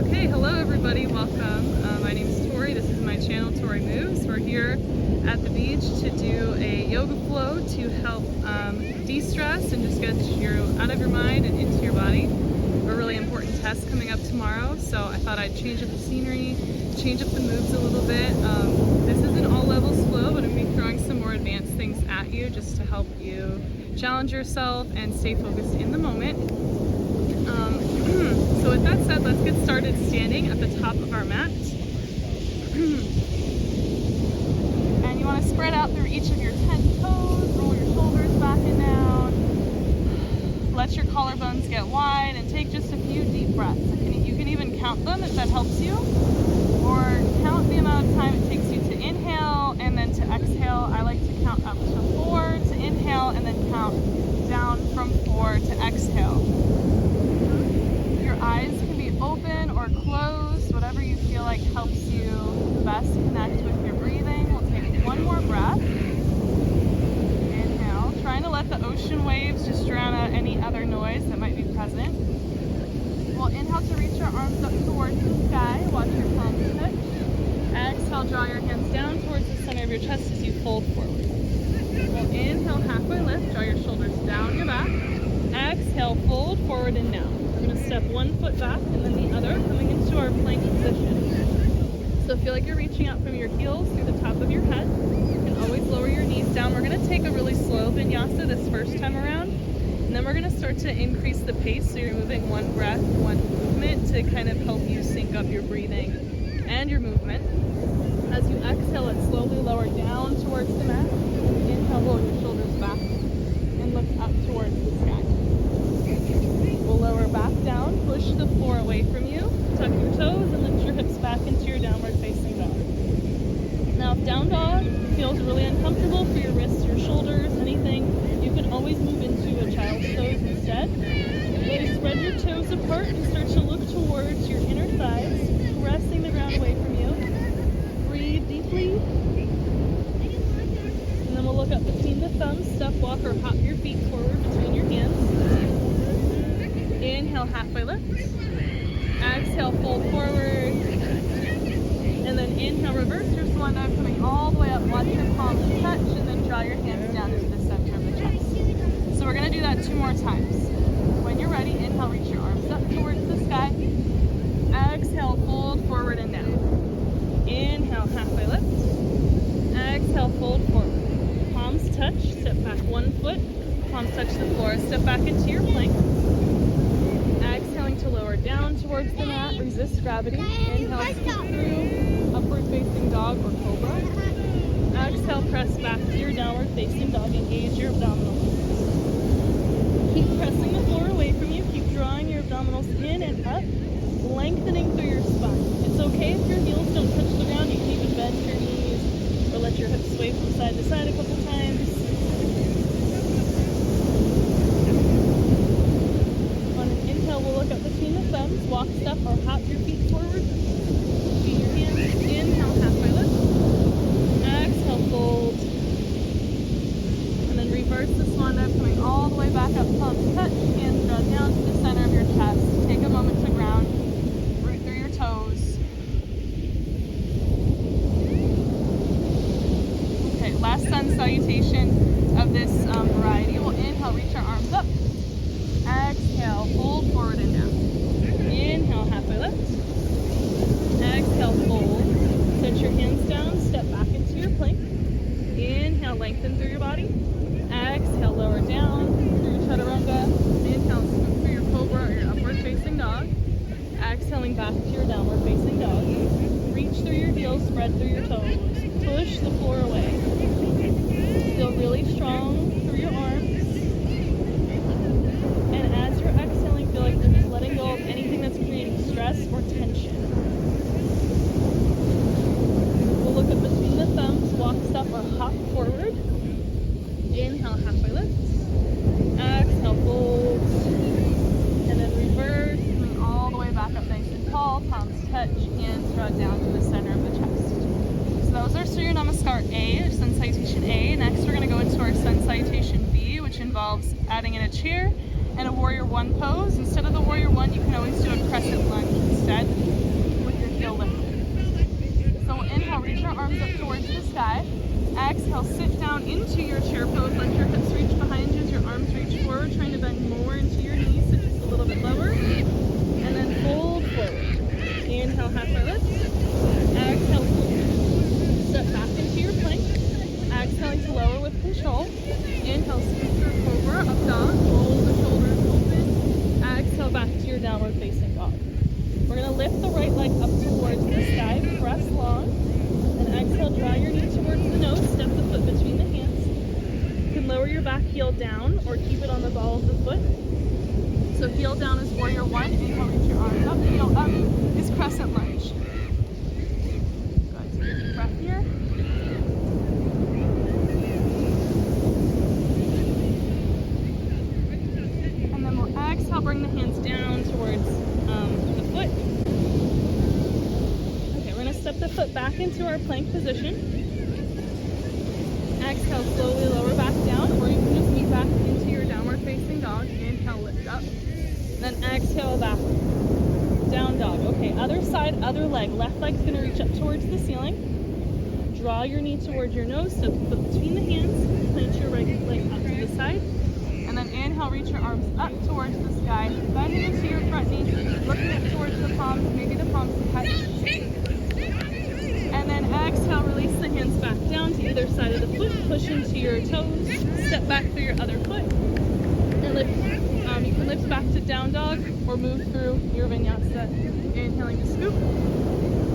Okay, hello everybody, welcome. My name is Tori, this is my channel, Tori Moves. We're here at the beach to do a yoga flow to help de-stress and just get you out of your mind and into your body. A really important test coming up tomorrow, so I thought I'd change up the scenery, change up the moves a little bit. This is an all levels flow, but I'm going to be throwing some more advanced things at you just to help you challenge yourself and stay focused in the moment. So with that said, let's get started standing at the top of our mat. And you want to spread out through each of your 10 toes, roll your shoulders back and down. Let your collarbones get wide and take just a few deep breaths. You can even count them if that helps you, or count the amount of time it takes you to inhale and then to exhale. I like to count up to 4 to inhale and then count down from 4 to exhale. Your eyes can be open or closed, whatever you feel like helps you best connect with your breathing. We'll take one more breath. Inhale, trying to let the ocean waves just drown out any other noise that might be present. We'll inhale to reach your arms up towards the sky. Watch your palms touch. Exhale, draw your hands down towards the center of your chest as you fold forward. We'll inhale, halfway lift, draw your shoulders down your back. Exhale, fold forward and down. We're going to step one foot back and then the other, coming into our plank position. So feel like you're reaching out from your heels through the top of your head. You can always lower your knees down. We're going to take a really slow vinyasa this first time around. And then we're going to start to increase the pace, so you're moving one breath, one movement to kind of help you sync up your breathing and your movement. As you exhale it, slowly lower down towards the mat. Inhale, roll your shoulders back and look up towards the sky. We'll lower back down, push the floor away from you, tuck your toes and lift your hips back into your downward facing dog. Now if down dog feels really uncomfortable for your wrists, your shoulders, anything, you can always move into a child's pose instead. Really spread your toes apart and start to look towards your inner thighs, pressing the ground away from you. Breathe deeply. And then we'll look up between the thumbs, step walk or hop your feet forward between your hands. Inhale, halfway lift. Exhale, fold forward. And then inhale, reverse your swan dive, coming all the way up. Watch your palms touch and then draw your hands down into the center of the chest. So we're going to do that 2 more times. When you're ready, inhale, reach your arms up towards the sky. Exhale, fold forward and down. Inhale, halfway lift. Exhale, fold forward. Palms touch, step back 1 foot. Palms touch the floor, step back into your plank. Exhaling to lower down towards the mat, resist gravity. Inhale, scoop through, upward facing dog or cobra. Exhale, press back to your downward facing dog, engage your abdominals. Keep pressing the floor away from you, keep drawing your abdominals in and up, lengthening through your spine. It's okay if your heels don't touch the ground, you can even bend your knees or let your hips sway from side to side a couple times. We'll look up between the thumbs, walk, step, or hop your feet forward. Feet your hands. Inhale, halfway lift. Exhale, fold. And then reverse the swan dive, coming all the way back up. Palms touch, hands draw down to the center of your chest. Take a moment to ground. Root through your toes. Okay, last sun salutation of this variety. We'll inhale, reach our arms up. Exhale, fold forward and down. Inhale, halfway lift. Exhale, fold. Set your hands down, step back into your plank. Inhale, lengthen through your body. Exhale, lower down through your chaturanga. Inhale, scoop through your cobra or your upward facing dog. Exhaling back to your downward facing dog. Reach through your heels, spread through your toes. Push the floor away. Feel really strong through your arms. And as you're exhaling, feel like you're just letting go of anything that's creating stress or tension. We'll look up between the thumbs, walk, step, or hop forward. Inhale, halfway lift. Exhale, fold. And then reverse, coming all the way back up nice and tall. Palms touch, hands draw down to the center of the chest. So that was our Surya Namaskar A, or Sun Salutation A. Next, we're going to go into our Sun Salutation B, which involves adding in a chair and a warrior one pose. Instead of the warrior one, you can always do a crescent lunge instead. exhale, sit down into your chair pose. Let your hips reach behind you as your arms reach forward, trying to bend more into your knees, so just a little bit lower. And then fold forward. Inhale, halfway lift. Exhale, fold. Step back into your plank. Exhaling to lower with control. Inhale, scoop through cobra, up dog. Roll the shoulders open. Exhale, back to your downward facing dog. We're going to lift the right leg up towards the sky, press long, and exhale, draw your knee towards the nose, step the foot between the hands. You can lower your back heel down or keep it on the ball of the foot. So heel down is warrior one, inhale, reach your arms up, heel up is crescent lunge. Go ahead, take a deep breath here. And then we'll exhale, bring the hands down towards the foot. Okay, we're going to step the foot back into our plank position. Exhale, slowly lower back down, or you can just meet back into your downward facing dog. Inhale, lift up. Then exhale, back. Down dog. Okay, other side, other leg. Left leg's going to reach up towards the ceiling. Draw your knee towards your nose, step the foot between the hands. Plant your right leg up to the side. And then inhale, reach your arms up towards the sky. Bending into your front knee, looking up towards the palms, maybe the palms touch. And then exhale, release the hands back down to either side of the foot. Push into your toes. Step back through your other foot. And lift. You can lift back to down dog or move through your vinyasa. Inhaling to scoop.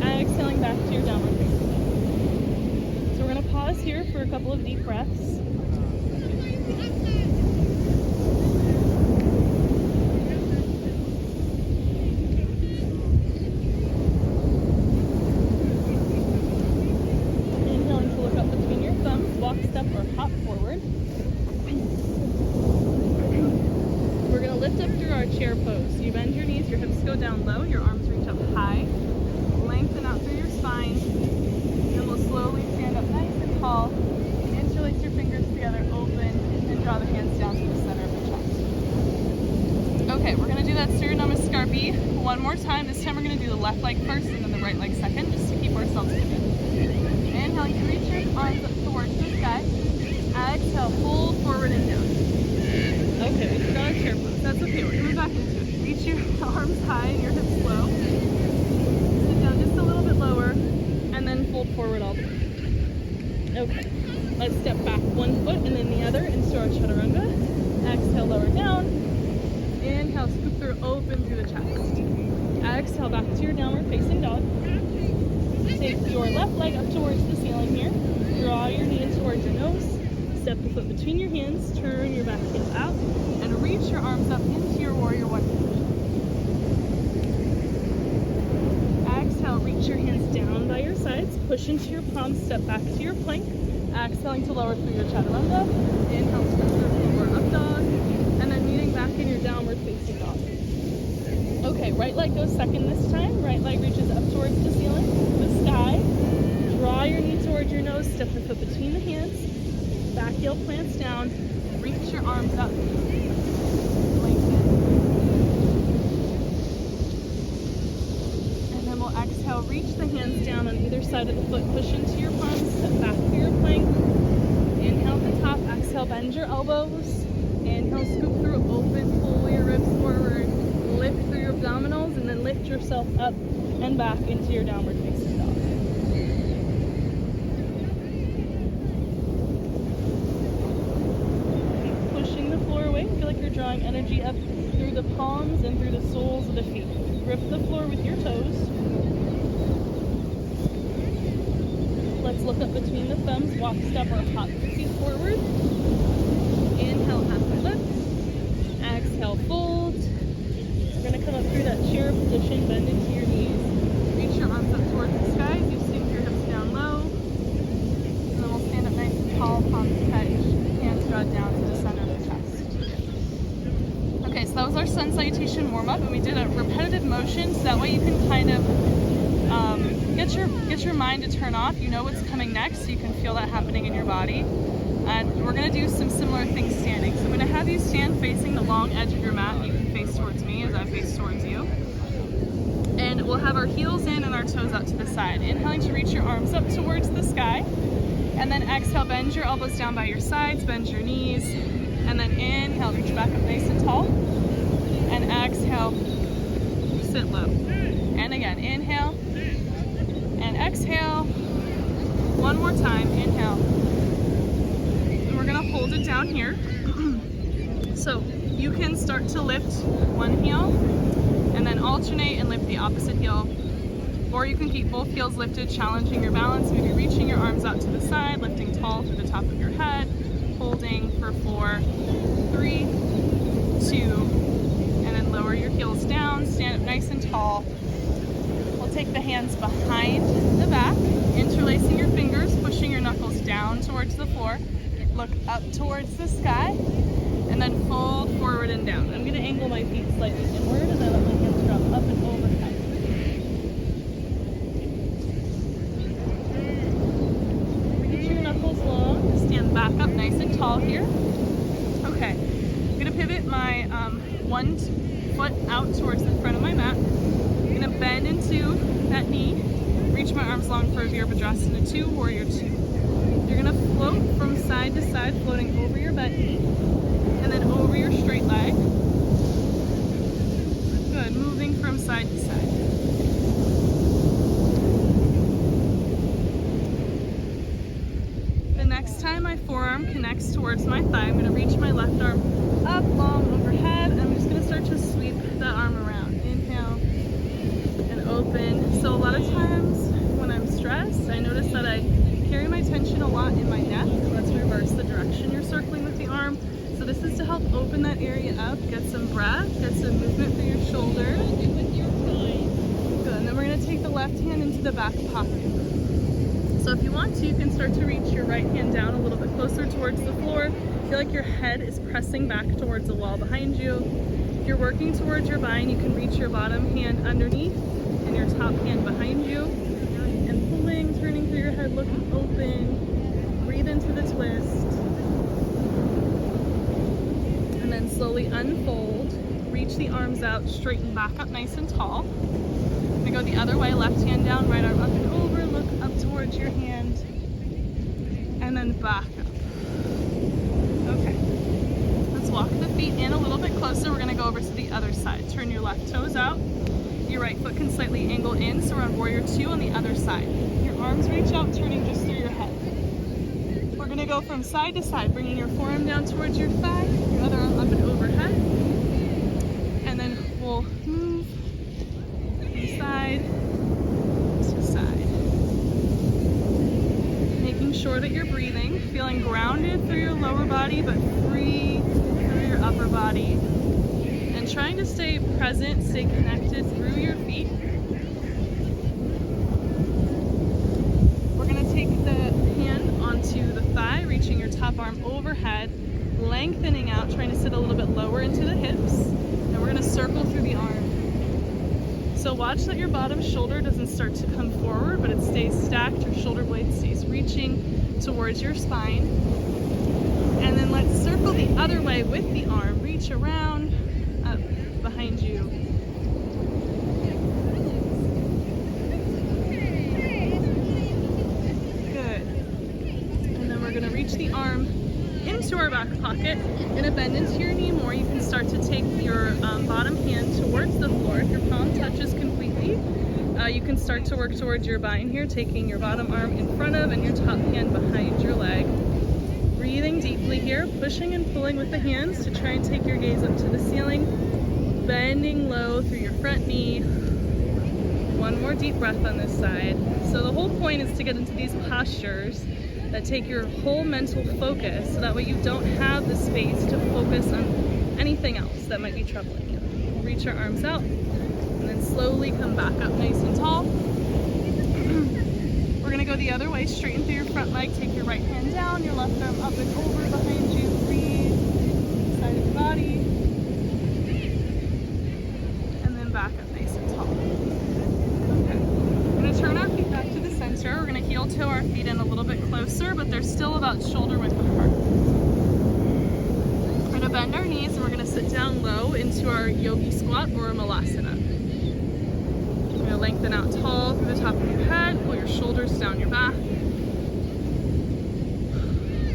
Exhaling back to your downward facing dog. So we're going to pause here for a couple of deep breaths. Step or hop forward. We're going to lift up through our chair pose. So you bend your knees, your hips go down low, your arms reach up high. Lengthen out through your spine. Then we'll slowly stand up nice and tall. Interlace your fingers together, open, and draw the hands down to the center of the chest. Okay, we're going to do that Surya Namaskar one more time. This time we're going to do the left leg first and then the right leg second, just to keep ourselves moving. Inhale, you reach your arms up towards the sky. Exhale, fold forward and down. Okay, we forgot our chair pose. That's okay, we're coming back into it. Reach your arms high and your hips low. Sit down just a little bit lower, and then fold forward all the way. Okay, let's step back one foot and then the other into our chaturanga. Exhale, lower down. Inhale, scoop through, open through the chest. Exhale, back to your downward facing dog. Take your left leg up towards the ceiling here. Draw your knee in towards your nose. Step the foot between your hands. Turn your back heel out. And reach your arms up into your warrior one position. Exhale, reach your hands down by your sides. Push into your palms. Step back to your plank. Exhaling to lower through your chaturanga. Inhale, step through forward up dog. And then meeting back in your downward facing dog. Okay, right leg goes second this time. Right leg reaches up towards the ceiling, the sky. Draw your knee towards your nose, step the foot between the hands. Back heel plants down. Reach your arms up. Lengthen. And then we'll exhale, reach the hands down on either side of the foot. Push into your palms, step back to your plank. Inhale at the top, exhale, bend your elbows. Inhale, scoop through, open, pull your ribs forward. Lift through your abdominals and then lift yourself up and back into your downward facing dog. Pushing the floor away. Feel like you're drawing energy up through the palms and through the soles of the feet. Grip the floor with your toes. Let's look up between the thumbs. Walk, step, or hop your feet forward. Inhale, halfway lift. Exhale, fold. We're going to come up through that chair position, bend into your knees. Reach your arms up towards the sky as you sink your hips down low. And then we'll stand up nice and tall, palms touch, hands draw down to the center of the chest. Okay, so that was our sun salutation warm-up, and we did a repetitive motion, so that way you can kind of get your mind to turn off. You know what's coming next, so you can feel that happening in your body. And we're going to do some similar things standing. So I'm going to have you stand facing the long edge of your mat. You can face towards me as I face towards you. And we'll we'll have our heels in and our toes out to the side. Inhaling to reach your arms up towards the sky. And then exhale, bend your elbows down by your sides, bend your knees. And then inhale, reach back up nice and tall. And exhale, sit low. And again, inhale and exhale. One more time, inhale. And we're gonna hold it down here. So you can start to lift one heel and then alternate and lift the opposite heel. Or you can keep both heels lifted, challenging your balance, maybe reaching your arms out to the side, lifting tall through the top of your head, holding for 4, 3, 2, and then lower your heels down, stand up nice and tall. We'll take the hands behind the back, interlacing your fingers, pushing your knuckles down towards the floor, look up towards the sky, and then fold forward and down. I'm going to angle my feet slightly inward and then let my hands drop up and overhead. Reach your knuckles long, stand back up nice and tall here. Okay, I'm going to pivot my one foot out towards the front of my mat. I'm going to bend into that knee, reach my arms long for a Virabhadrasana 2, Warrior 2. You're going to float from side to side, floating over your bent knee, and then over your straight leg. Good, moving from side to side. The next time my forearm connects towards my thigh, I'm going to reach my left arm up, long overhead, and I'm just going to start to sweep the arm around. Inhale and open. So a lot of times when I'm stressed, I notice that I carry my tension a lot in my neck. Let's reverse the direction you're circling with the arm. So this is to help open that area up, get some breath, get some movement through your shoulder. Good, and then we're going to take the left hand into the back pocket. So if you want to, you can start to reach your right hand down a little bit closer towards the floor. Feel like your head is pressing back towards the wall behind you. If you're working towards your bind, you can reach your bottom hand underneath and your top hand behind you. And pulling, turning through your head, looking open. Breathe into the twist. And then slowly unfold. Reach the arms out, straighten back up nice and tall. We go the other way, left hand down, right arm up and over, look up towards your hand, and then back up. Okay, let's walk the feet in a little bit closer. We're gonna go over to the other side. Turn your left toes out. Your right foot can slightly angle in, so we're on Warrior 2 on the other side. Your arms reach out, turning just through your head. We're gonna go from side to side, bringing your forearm down towards your thigh, your other arm up and overhead, and then we'll move from side to side. Making sure that you're breathing, feeling grounded through your lower body, but free through your upper body. And trying to stay present, stay connected through your feet. We're going to take the hand onto the thigh, reaching your top arm overhead, lengthening out, trying to sit a little bit lower into the hips. And we're going to circle through the arm. So watch that your bottom shoulder doesn't start to come forward, but it stays stacked. Your shoulder blade stays reaching towards your spine. And then let's circle the other way with the arm. Reach around, up behind you. Good. And then we're going to reach the arm into our back pocket. You're going to bend into your knee more. You can start to take your bottom hand towards the floor. If your palm touches completely, you can start to work towards your bind here, taking your bottom arm in front of and your top hand behind your leg. Breathing deeply here, pushing and pulling with the hands to try and take your gaze up to the ceiling. Bending low through your front knee. One more deep breath on this side. So the whole point is to get into these postures that take your whole mental focus, so that way you don't have the space to focus on anything else that might be troubling you. We'll reach our arms out and then slowly come back up nice and tall. We're going to go the other way, straighten through your front leg, take your right hand down, your left arm up and over behind you, breathe, side of the body, and then back up nice and tall. Okay, we're going to turn our feet back to the center. We're going to heel toe our feet in a little bit closer, but they're still about shoulder width apart. We're going to bend our knees and we're going to sit down low into our yogi squat or a malasana. We're going to lengthen out tall through the top of your head, pull your shoulders down your back.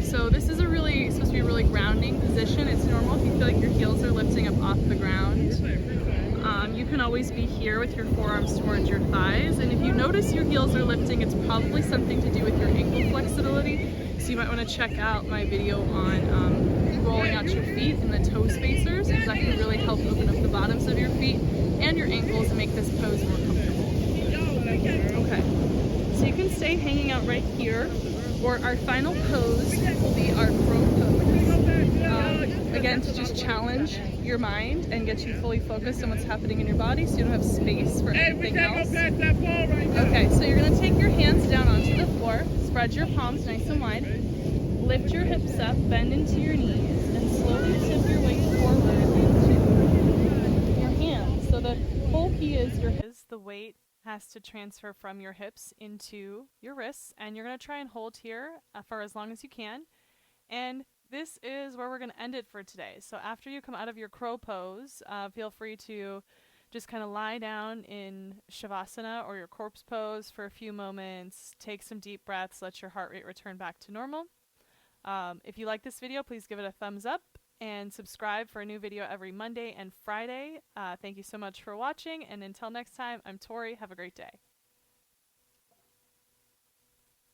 So this is supposed to be a really grounding position. It's normal if you feel like your heels are lifting up off the ground. You can always be here with your forearms towards your thighs, and if you notice your heels are lifting, it's probably something to do with your ankle flexibility. So you might want to check out my video on rolling out your feet in the toe spacers, because that can really help open up the bottoms of your feet and your ankles and make this pose more comfortable. Okay, so you can stay hanging out right here, or our final pose will be our crow pose. Again, to just challenge your mind and get you fully focused on what's happening in your body so you don't have space for anything else. Okay, so you're going to take your hands down onto the floor, spread your palms nice and wide, lift your hips up, bend into your knees, and slowly tip your weight forward into your hands. So the whole key is the weight has to transfer from your hips into your wrists, and you're going to try and hold here for as long as you can. And this is where we're going to end it for today. So after you come out of your crow pose, feel free to just kind of lie down in Shavasana or your corpse pose for a few moments. Take some deep breaths. Let your heart rate return back to normal. If you like this video, please give it a thumbs up and subscribe for a new video every Monday and Friday. Thank you so much for watching. And until next time, I'm Tori. Have a great day.